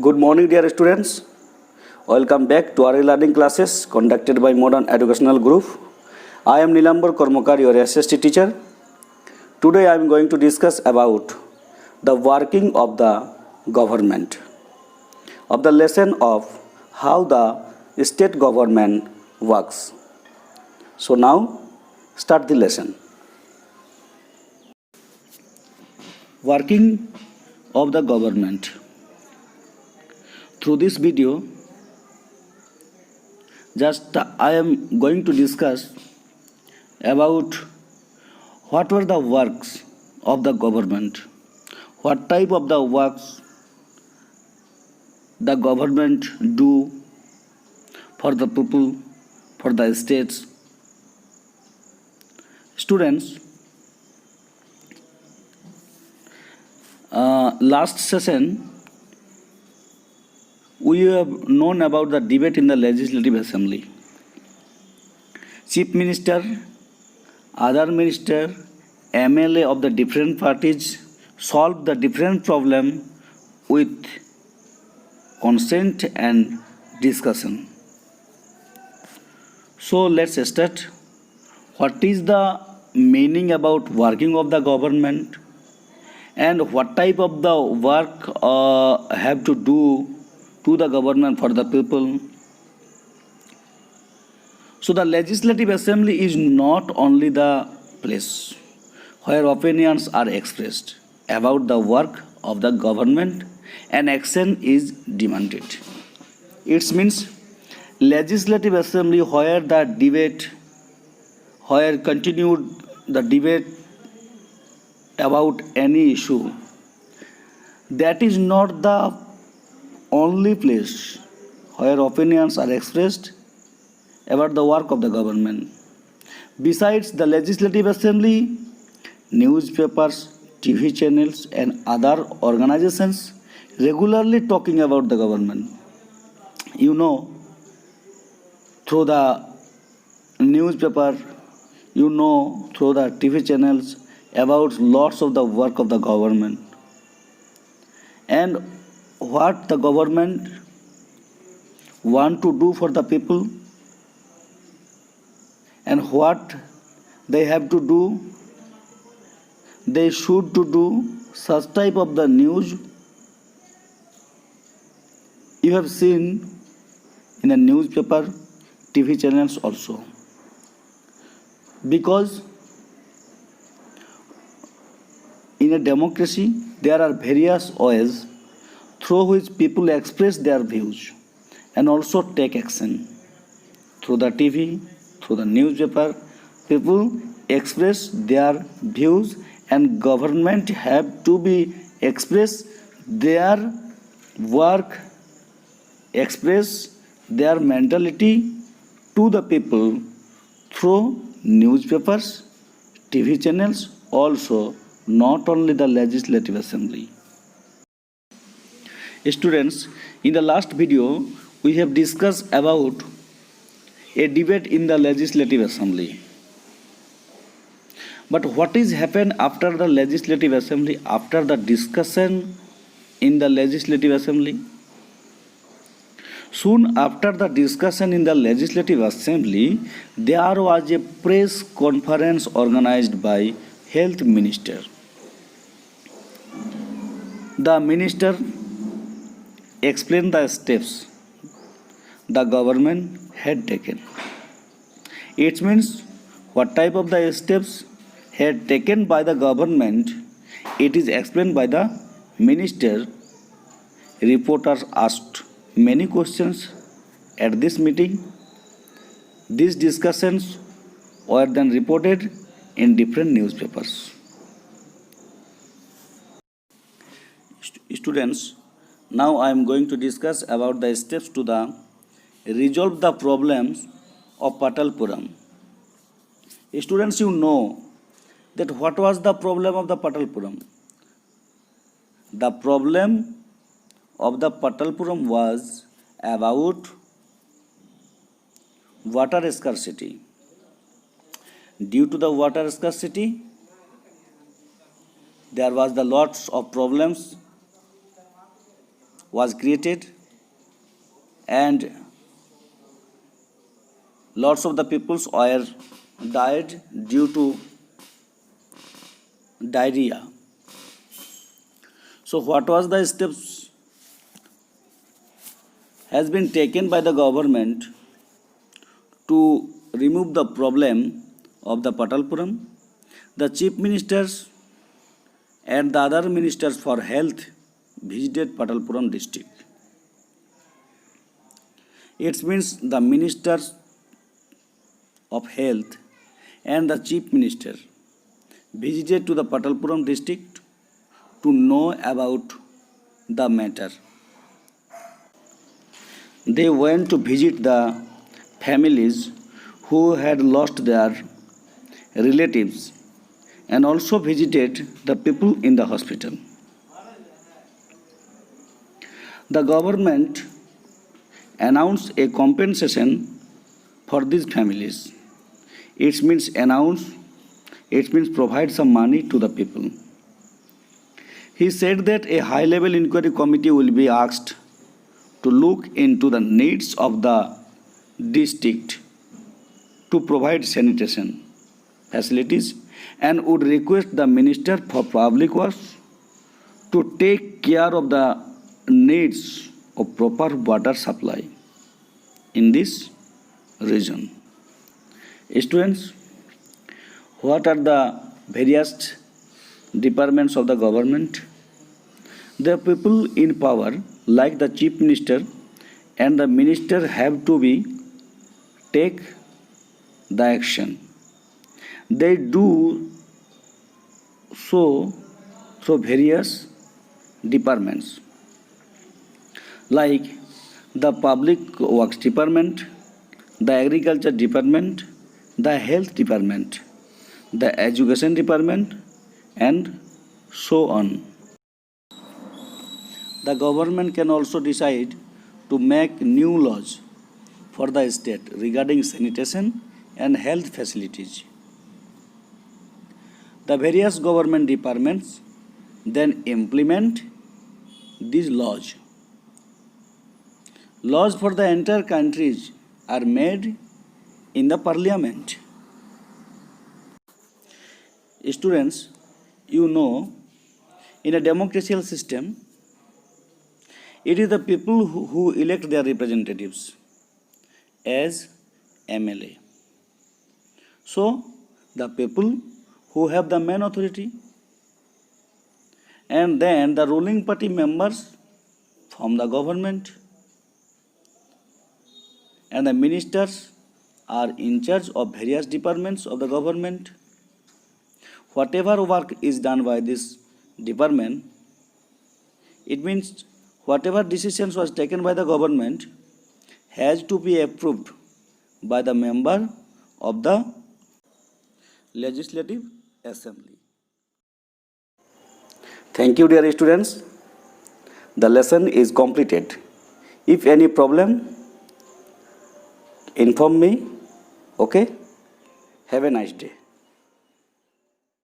Good morning, dear students. Welcome back to our learning classes conducted by Modern Educational Group. I am Nilambar Kormakar, your SST teacher. Today I am going to discuss about the working of the government, of the lesson of how the state government works. So now, start the lesson. Working of the government. Through this video, I am going to discuss about what were the works of the government, what type of the works the government do for the people, for the states. Students, last session we have known about the debate in the Legislative Assembly. Chief Minister, other minister, MLA of the different parties solved the different problem with consent and discussion. So let's start. What is the meaning about working of the government and what type of the work have to do to the government for the people? So the Legislative Assembly is not only the place where opinions are expressed about the work of the government and action is demanded. It means Legislative Assembly where continued the debate about any issue. That is not the only place where opinions are expressed about the work of the government. Besides the Legislative Assembly, newspapers, TV channels and other organizations regularly talking about the government. You know, through the newspaper, through the TV channels about lots of the work of the government and what the government want to do for the people and what they have to do, they should to do. Such type of the news you have seen in a newspaper, TV channels also. Because in a democracy, there are various ways through which people express their views and also take action. Through the TV, through the newspaper, people express their views and government have to be express their work, express their mentality to the people through newspapers, TV channels, also not only the Legislative Assembly. Students, in the last video, we have discussed about a debate in the Legislative Assembly. But what is happened after the Legislative Assembly, after the discussion in the Legislative Assembly? Soon after the discussion in the Legislative Assembly, there was a press conference organized by Health Minister. The minister explained the steps the government had taken. It means what type of the steps had taken by the government, it is explained by the minister. Reporters asked many questions at this meeting. These discussions were then reported in different newspapers. Students, now I am going to discuss about the steps to resolve the problems of Patalpuram. Students, you know that what was the problem of the Patalpuram? The problem of the Patalpuram was about water scarcity. Due to the water scarcity, there was the lots of problems was created, and lots of the peoples were died due to diarrhea. So what was the steps has been taken by the government to remove the problem of the Patalpuram? The chief ministers and the other ministers for health visited Patalpuram district. It means the ministers of health and the chief minister visited to the Patalpuram district to know about the matter. They went to visit the families who had lost their relatives and also visited the people in the hospital. The government announced a compensation for these families. It means provide some money to the people. He said that a high-level inquiry committee will be asked to look into the needs of the district to provide sanitation facilities and would request the Minister for Public Works to take care of the needs of proper water supply in this region. Students, what are the various departments of the government? The people in power, like the chief minister and the minister, have to take the action. They do so various departments like the public works department, the agriculture department, the health department, the education department, and so on. The government can also decide to make new laws for the state regarding sanitation and health facilities. The various government departments then implement these laws. Laws for the entire countries are made in the parliament. Students, you know, in a democratic system, it is the people who elect their representatives as MLA. So, the people who have the main authority, and then the ruling party members from the government, and the ministers are in charge of various departments of the government. Whatever work is done by this department, it means whatever decisions was taken by the government has to be approved by the member of the Legislative Assembly. Thank you, dear students. The lesson is completed. If any problem, inform me. Okay? Have a nice day.